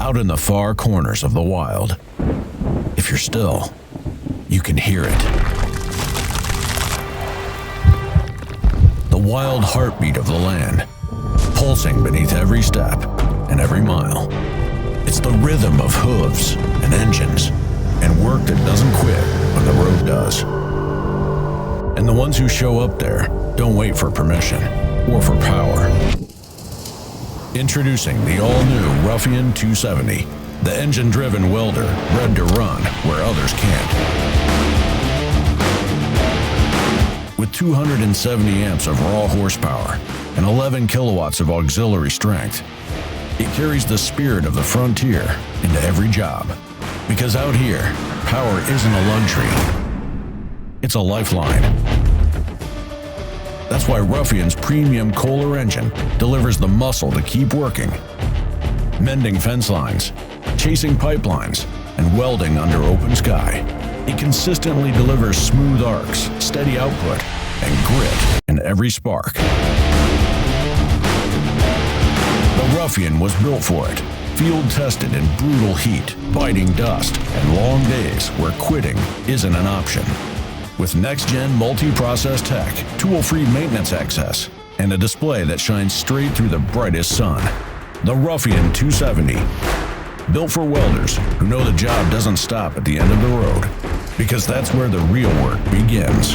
out in the far corners of the wild. If you're still, you can hear it. The wild heartbeat of the land, pulsing beneath every step and every mile. It's the rhythm of hooves and engines and work that doesn't quit when the road does. And the ones who show up there don't wait for permission or for power. Introducing the all-new Ruffian 270, the engine-driven welder bred to run where others can't. With 270 amps of raw horsepower and 11 kilowatts of auxiliary strength, it carries the spirit of the frontier into every job. Because out here, power isn't a luxury, it's a lifeline. That's why Ruffian's premium Kohler engine delivers the muscle to keep working, mending fence lines, chasing pipelines, and welding under open sky. It consistently delivers smooth arcs, steady output, and grit in every spark. The Ruffian was built for it, field-tested in brutal heat, biting dust, and long days where quitting isn't an option. With next-gen multi-process tech, tool-free maintenance access, and a display that shines straight through the brightest sun. The Ruffian 270, built for welders who know the job doesn't stop at the end of the road, because that's where the real work begins.